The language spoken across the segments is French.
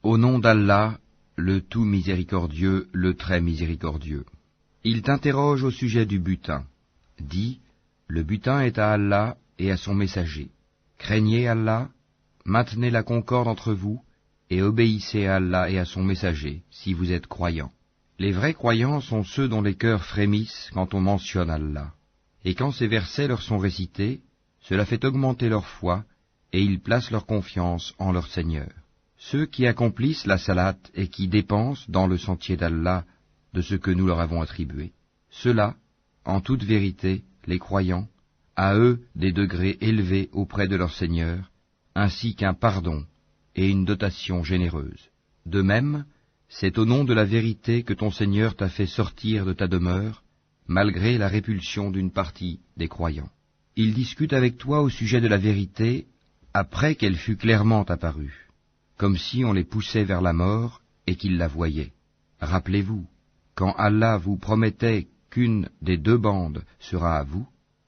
Au nom d'Allah, le tout miséricordieux, le très miséricordieux. Il t'interroge au sujet du butin. Dis, le butin est à Allah et à son messager. Craignez Allah, maintenez la concorde entre vous, et obéissez à Allah et à son messager, si vous êtes croyants. Les vrais croyants sont ceux dont les cœurs frémissent quand on mentionne Allah. Et quand ces versets leur sont récités, cela fait augmenter leur foi, et ils placent leur confiance en leur Seigneur. Ceux qui accomplissent la salate et qui dépensent dans le sentier d'Allah de ce que nous leur avons attribué, ceux-là, en toute vérité, les croyants, à eux des degrés élevés auprès de leur Seigneur, ainsi qu'un pardon et une dotation généreuse. De même, c'est au nom de la vérité que ton Seigneur t'a fait sortir de ta demeure, malgré la répulsion d'une partie des croyants. Il discute avec toi au sujet de la vérité après qu'elle fût clairement apparue, comme si on les poussait vers la mort et qu'ils la voyaient. Rappelez-vous, quand Allah vous promettait qu'une des deux bandes sera à vous,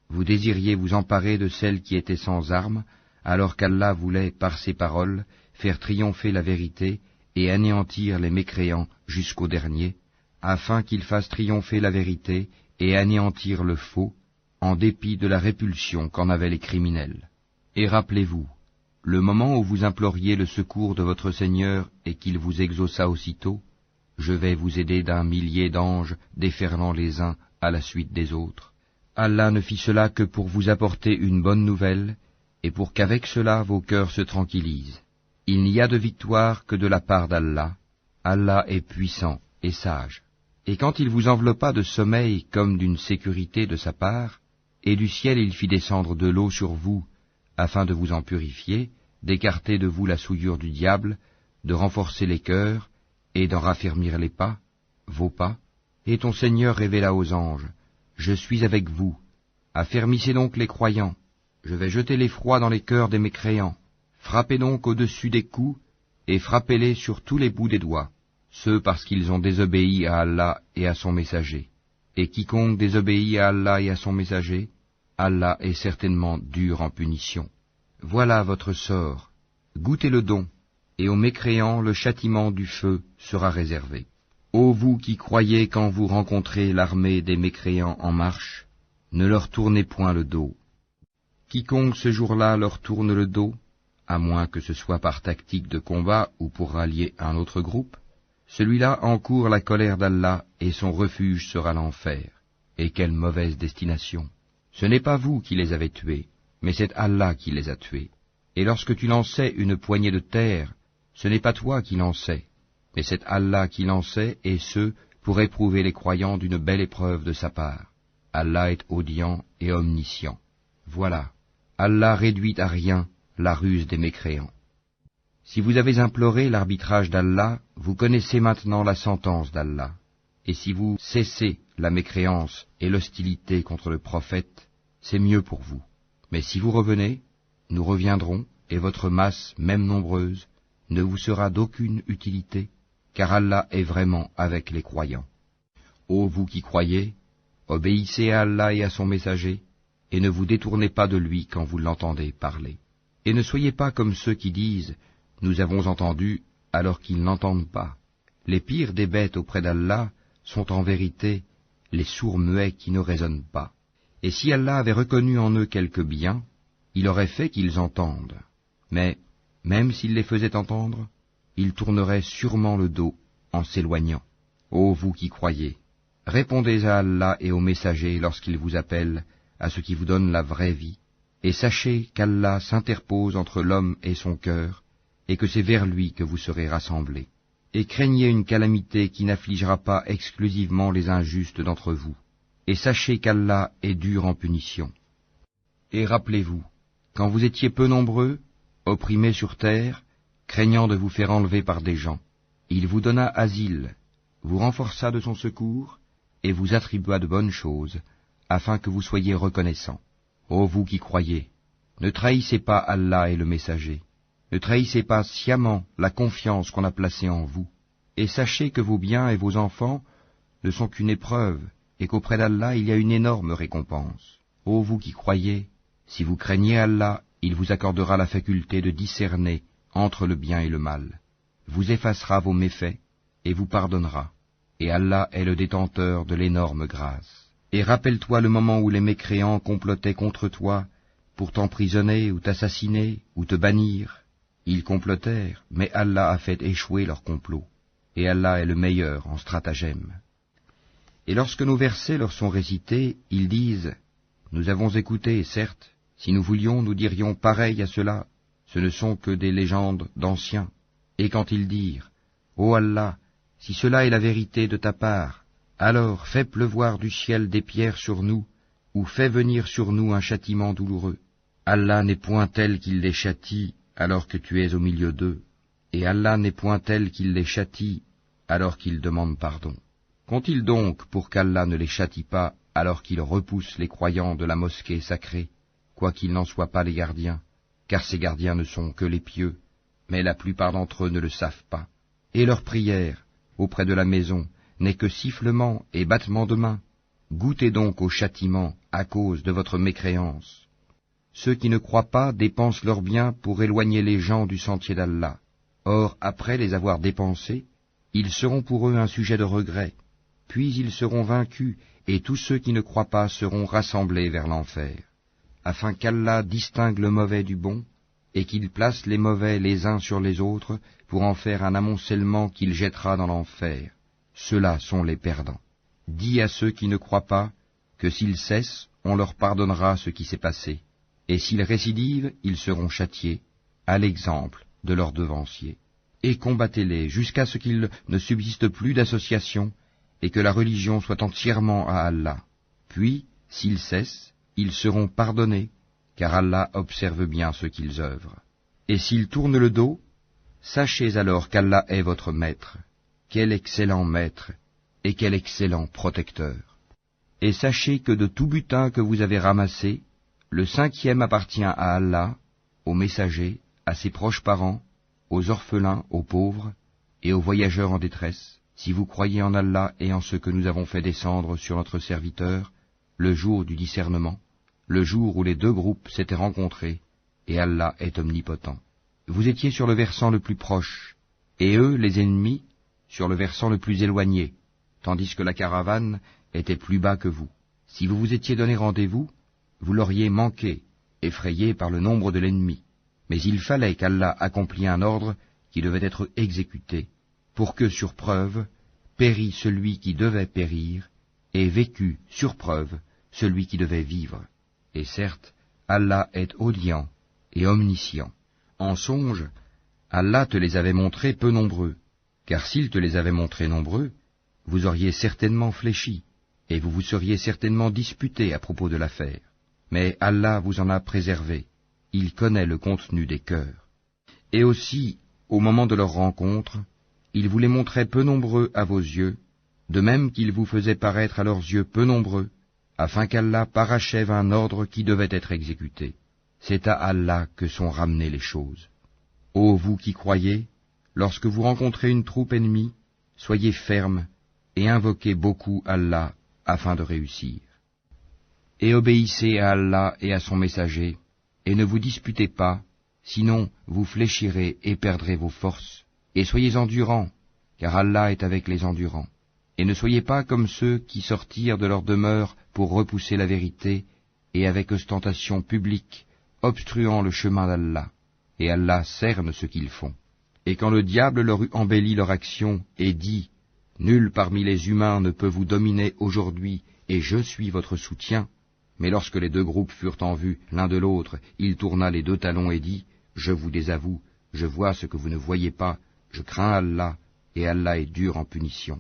vous désiriez vous emparer de celle qui était sans armes, alors qu'Allah voulait, par ses paroles, faire triompher la vérité et anéantir les mécréants jusqu'au dernier, afin qu'il fasse triompher la vérité et anéantir le faux, en dépit de la répulsion qu'en avaient les criminels. Et rappelez-vous, le moment où vous imploriez le secours de votre Seigneur et qu'il vous exauça aussitôt, je vais vous aider d'un millier d'anges déferlant les uns à la suite des autres. Allah ne fit cela que pour vous apporter une bonne nouvelle, et pour qu'avec cela vos cœurs se tranquillisent. Il n'y a de victoire que de la part d'Allah. Allah est puissant et sage. Et quand il vous enveloppa de sommeil comme d'une sécurité de sa part, et du ciel il fit descendre de l'eau sur vous, afin de vous en purifier, d'écarter de vous la souillure du diable, de renforcer les cœurs, et d'en raffermir les pas, vos pas, et ton Seigneur révéla aux anges, « Je suis avec vous, affermissez donc les croyants, je vais jeter l'effroi dans les cœurs des mécréants, frappez donc au-dessus des coups, et frappez-les sur tous les bouts des doigts, ceux parce qu'ils ont désobéi à Allah et à son messager. Et quiconque désobéit à Allah et à son messager, Allah est certainement dur en punition. Voilà votre sort, goûtez le don, et aux mécréants le châtiment du feu sera réservé. Ô vous qui croyez quand vous rencontrez l'armée des mécréants en marche, ne leur tournez point le dos. Quiconque ce jour-là leur tourne le dos, à moins que ce soit par tactique de combat ou pour rallier un autre groupe, celui-là encourt la colère d'Allah et son refuge sera l'enfer. Et quelle mauvaise destination! Ce n'est pas vous qui les avez tués, mais c'est Allah qui les a tués. Et lorsque tu lançais une poignée de terre, ce n'est pas toi qui lançais, mais c'est Allah qui lançait, et ce, pour éprouver les croyants d'une belle épreuve de sa part. Allah est audient et omniscient. Voilà, Allah réduit à rien la ruse des mécréants. Si vous avez imploré l'arbitrage d'Allah, vous connaissez maintenant la sentence d'Allah. Et si vous cessez la mécréance et l'hostilité contre le prophète, c'est mieux pour vous. Mais si vous revenez, nous reviendrons, et votre masse, même nombreuse, ne vous sera d'aucune utilité, car Allah est vraiment avec les croyants. Ô vous qui croyez, obéissez à Allah et à son messager, et ne vous détournez pas de lui quand vous l'entendez parler. Et ne soyez pas comme ceux qui disent « Nous avons entendu » alors qu'ils n'entendent pas. Les pires des bêtes auprès d'Allah sont en vérité les sourds muets qui ne raisonnent pas. Et si Allah avait reconnu en eux quelque bien, il aurait fait qu'ils entendent. Mais, même s'il les faisait entendre, ils tourneraient sûrement le dos en s'éloignant. Ô vous qui croyez, répondez à Allah et aux messagers lorsqu'ils vous appellent à ce qui vous donne la vraie vie, et sachez qu'Allah s'interpose entre l'homme et son cœur, et que c'est vers lui que vous serez rassemblés. Et craignez une calamité qui n'affligera pas exclusivement les injustes d'entre vous, et sachez qu'Allah est dur en punition. Et rappelez-vous, quand vous étiez peu nombreux, opprimés sur terre, craignant de vous faire enlever par des gens, il vous donna asile, vous renforça de son secours, et vous attribua de bonnes choses, afin que vous soyez reconnaissants. Ô vous qui croyez, ne trahissez pas Allah et le messager, ne trahissez pas sciemment la confiance qu'on a placée en vous, et sachez que vos biens et vos enfants ne sont qu'une épreuve, et qu'auprès d'Allah il y a une énorme récompense. Ô vous qui croyez, si vous craignez Allah, il vous accordera la faculté de discerner entre le bien et le mal. vous effacera vos méfaits et vous pardonnera, et Allah est le détenteur de l'énorme grâce. Et rappelle-toi le moment où les mécréants complotaient contre toi pour t'emprisonner ou t'assassiner ou te bannir. Ils complotèrent, mais Allah a fait échouer leur complot, et Allah est le meilleur en stratagème. Et lorsque nos versets leur sont récités, ils disent « Nous avons écouté, certes, si nous voulions, nous dirions pareil à cela, ce ne sont que des légendes d'anciens. » Et quand ils dirent « Ô Allah, si cela est la vérité de ta part, alors fais pleuvoir du ciel des pierres sur nous, ou fais venir sur nous un châtiment douloureux. Allah n'est point tel qu'il les châtie alors que tu es au milieu d'eux, et Allah n'est point tel qu'il les châtie alors qu'ils demandent pardon. Qu'ont-ils donc pour qu'Allah ne les châtie pas alors qu'il repousse les croyants de la mosquée sacrée, quoiqu'ils n'en soient pas les gardiens, car ces gardiens ne sont que les pieux, mais la plupart d'entre eux ne le savent pas. Et leur prière auprès de la maison n'est que sifflement et battement de main. Goûtez donc au châtiment à cause de votre mécréance. Ceux qui ne croient pas dépensent leurs biens pour éloigner les gens du sentier d'Allah. Or, après les avoir dépensés, ils seront pour eux un sujet de regret. Puis ils seront vaincus, et tous ceux qui ne croient pas seront rassemblés vers l'enfer, afin qu'Allah distingue le mauvais du bon, et qu'il place les mauvais les uns sur les autres, pour en faire un amoncellement qu'il jettera dans l'enfer. Ceux-là sont les perdants. Dis à ceux qui ne croient pas que s'ils cessent, on leur pardonnera ce qui s'est passé, et s'ils récidivent, ils seront châtiés, à l'exemple de leurs devanciers. Et combattez-les jusqu'à ce qu'il ne subsiste plus d'association, et que la religion soit entièrement à Allah. Puis, s'ils cessent, ils seront pardonnés, car Allah observe bien ce qu'ils œuvrent. Et s'ils tournent le dos, sachez alors qu'Allah est votre maître. Quel excellent maître, et quel excellent protecteur. Et sachez que de tout butin que vous avez ramassé, le 5e appartient à Allah, aux messagers, à ses proches parents, aux orphelins, aux pauvres, et aux voyageurs en détresse, si vous croyez en Allah et en ce que nous avons fait descendre sur notre serviteur, le jour du discernement, le jour où les deux groupes s'étaient rencontrés, et Allah est omnipotent. Vous étiez sur le versant le plus proche, et eux, les ennemis, sur le versant le plus éloigné, tandis que la caravane était plus bas que vous. Si vous vous étiez donné rendez-vous, vous l'auriez manqué, effrayé par le nombre de l'ennemi. Mais il fallait qu'Allah accomplît un ordre qui devait être exécuté, pour que, sur preuve, pérît celui qui devait périr, et vécut, sur preuve, celui qui devait vivre. Et certes, Allah est audient et omniscient. En songe, Allah te les avait montrés peu nombreux, car s'il te les avait montrés nombreux, vous auriez certainement fléchi, et vous vous seriez certainement disputé à propos de l'affaire. Mais Allah vous en a préservé, il connaît le contenu des cœurs. Et aussi, au moment de leur rencontre, il vous les montrait peu nombreux à vos yeux, de même qu'il vous faisait paraître à leurs yeux peu nombreux, afin qu'Allah parachève un ordre qui devait être exécuté. C'est à Allah que sont ramenées les choses. Ô vous qui croyez, lorsque vous rencontrez une troupe ennemie, soyez fermes et invoquez beaucoup Allah afin de réussir. Et obéissez à Allah et à son messager, et ne vous disputez pas, sinon vous fléchirez et perdrez vos forces, et soyez endurants, car Allah est avec les endurants. Et ne soyez pas comme ceux qui sortirent de leur demeure pour repousser la vérité, et avec ostentation publique, obstruant le chemin d'Allah, et Allah cerne ce qu'ils font. Et quand le diable leur eut embelli leur action, et dit, « Nul parmi les humains ne peut vous dominer aujourd'hui, et je suis votre soutien », mais lorsque les deux groupes furent en vue l'un de l'autre, il tourna les deux talons et dit, « Je vous désavoue, je vois ce que vous ne voyez pas, je crains Allah, et Allah est dur en punition. »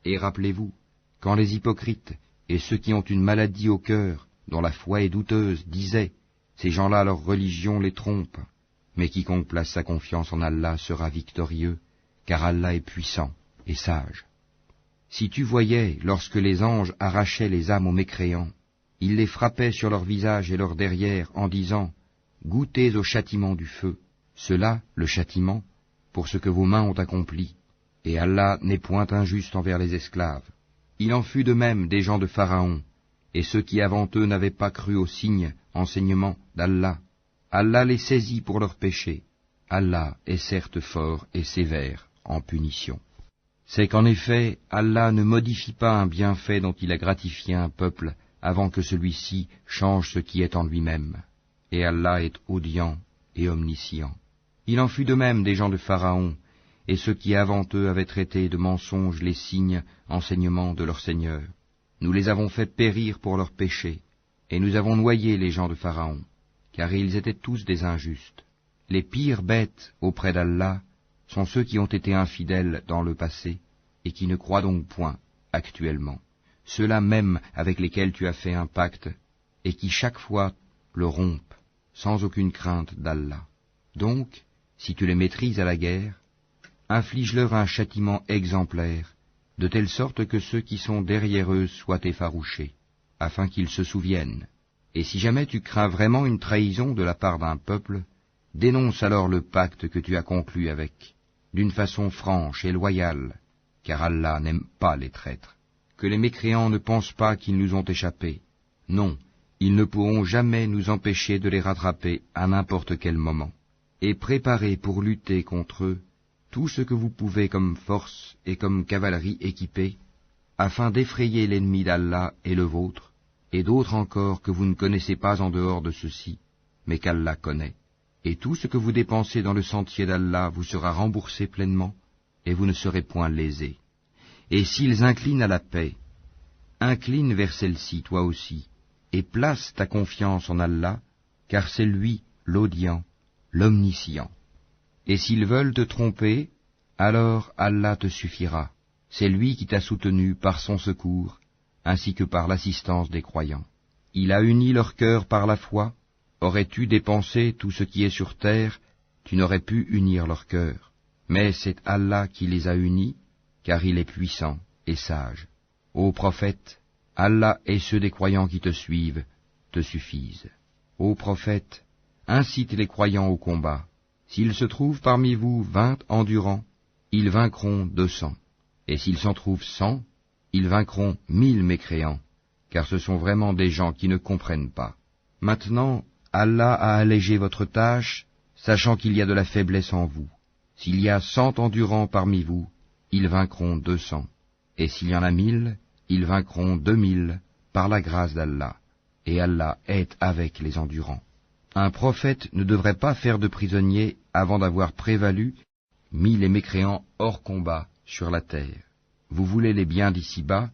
Et rappelez-vous, quand les hypocrites et ceux qui ont une maladie au cœur, dont la foi est douteuse, disaient, « Ces gens-là, leur religion les trompe. » Mais quiconque place sa confiance en Allah sera victorieux, car Allah est puissant et sage. Si tu voyais, lorsque les anges arrachaient les âmes aux mécréants, ils les frappaient sur leur visage et leur derrière en disant, « Goûtez au châtiment du feu. » Cela, le châtiment, pour ce que vos mains ont accompli. Et Allah n'est point injuste envers les esclaves. Il en fut de même des gens de Pharaon, et ceux qui avant eux n'avaient pas cru aux signes, enseignements d'Allah. Allah les saisit pour leurs péchés. Allah est certes fort et sévère en punition. C'est qu'en effet, Allah ne modifie pas un bienfait dont il a gratifié un peuple avant que celui-ci change ce qui est en lui-même. Et Allah est audient et omniscient. Il en fut de même des gens de Pharaon, et ceux qui avant eux avaient traité de mensonges les signes, enseignements de leur Seigneur. Nous les avons fait périr pour leurs péchés, et nous avons noyé les gens de Pharaon, car ils étaient tous des injustes. Les pires bêtes auprès d'Allah sont ceux qui ont été infidèles dans le passé, et qui ne croient donc point actuellement. Ceux-là même avec lesquels tu as fait un pacte, et qui chaque fois le rompent, sans aucune crainte d'Allah. Donc, si tu les maîtrises à la guerre, inflige-leur un châtiment exemplaire, de telle sorte que ceux qui sont derrière eux soient effarouchés, afin qu'ils se souviennent. Et si jamais tu crains vraiment une trahison de la part d'un peuple, dénonce alors le pacte que tu as conclu avec, d'une façon franche et loyale, car Allah n'aime pas les traîtres. Que les mécréants ne pensent pas qu'ils nous ont échappé. Non, ils ne pourront jamais nous empêcher de les rattraper à n'importe quel moment. Et préparez pour lutter contre eux tout ce que vous pouvez comme force et comme cavalerie équipée, afin d'effrayer l'ennemi d'Allah et le vôtre, et d'autres encore que vous ne connaissez pas en dehors de ceux-ci, mais qu'Allah connaît. Et tout ce que vous dépensez dans le sentier d'Allah vous sera remboursé pleinement, et vous ne serez point lésés. Et s'ils inclinent à la paix, incline vers celle-ci toi aussi, et place ta confiance en Allah, car c'est lui l'audient, l'omniscient. Et s'ils veulent te tromper, alors Allah te suffira. C'est lui qui t'a soutenu par son secours, ainsi que par l'assistance des croyants. Il a uni leur cœur par la foi. Aurais-tu dépensé tout ce qui est sur terre, tu n'aurais pu unir leur cœur. Mais c'est Allah qui les a unis, car il est puissant et sage. Ô prophète, Allah et ceux des croyants qui te suivent te suffisent. Ô prophète, incite les croyants au combat. S'il se trouve parmi vous 20 endurants, ils vaincront 200. Et s'il s'en trouve 100, ils vaincront 1000 mécréants, car ce sont vraiment des gens qui ne comprennent pas. Maintenant, Allah a allégé votre tâche, sachant qu'il y a de la faiblesse en vous. S'il y a 100 endurants parmi vous, ils vaincront 200. Et s'il y en a 1000, ils vaincront 2000, par la grâce d'Allah. Et Allah est avec les endurants. Un prophète ne devrait pas faire de prisonniers avant d'avoir prévalu, mis les mécréants hors combat sur la terre. Vous voulez les biens d'ici-bas,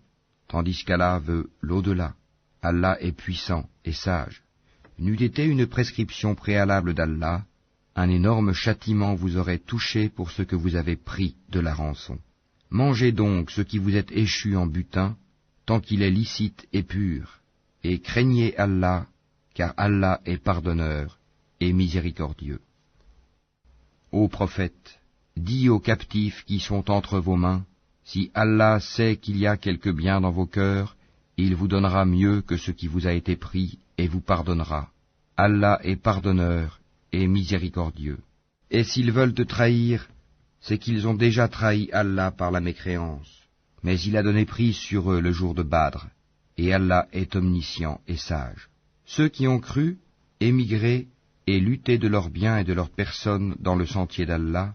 tandis qu'Allah veut l'au-delà. Allah est puissant et sage. N'eût été une prescription préalable d'Allah, un énorme châtiment vous aurait touché pour ce que vous avez pris de la rançon. Mangez donc ce qui vous est échu en butin, tant qu'il est licite et pur, et craignez Allah, car Allah est pardonneur et miséricordieux. Ô prophète, dis aux captifs qui sont entre vos mains, si Allah sait qu'il y a quelque bien dans vos cœurs, il vous donnera mieux que ce qui vous a été pris et vous pardonnera. Allah est pardonneur et miséricordieux. Et s'ils veulent te trahir, c'est qu'ils ont déjà trahi Allah par la mécréance. Mais il a donné prise sur eux le jour de Badr, et Allah est omniscient et sage. Ceux qui ont cru, émigré et lutté de leurs biens et de leurs personnes dans le sentier d'Allah,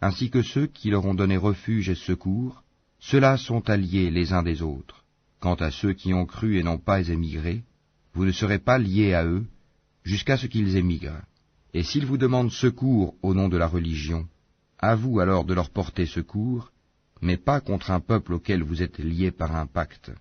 ainsi que ceux qui leur ont donné refuge et secours, ceux-là sont alliés les uns des autres. Quant à ceux qui ont cru et n'ont pas émigré, vous ne serez pas liés à eux jusqu'à ce qu'ils émigrent. Et s'ils vous demandent secours au nom de la religion, à vous alors de leur porter secours, mais pas contre un peuple auquel vous êtes liés par un pacte.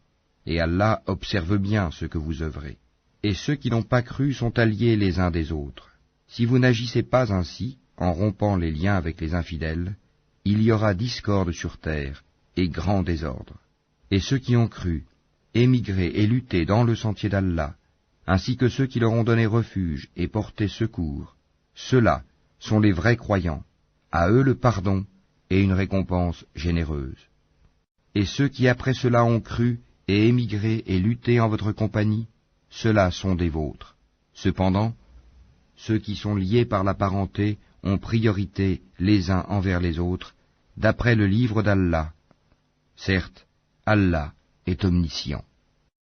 Et Allah observe bien ce que vous œuvrez. Et ceux qui n'ont pas cru sont alliés les uns des autres. Si vous n'agissez pas ainsi, en rompant les liens avec les infidèles, il y aura discorde sur terre et grand désordre. Et ceux qui ont cru, émigré et lutté dans le sentier d'Allah, ainsi que ceux qui leur ont donné refuge et porté secours, ceux-là sont les vrais croyants, à eux le pardon et une récompense généreuse. Et ceux qui après cela ont cru et émigré et lutté en votre compagnie, ceux-là sont des vôtres. Cependant, ceux qui sont liés par la parenté ont priorité les uns envers les autres, d'après le livre d'Allah. Certes, Allah est omniscient.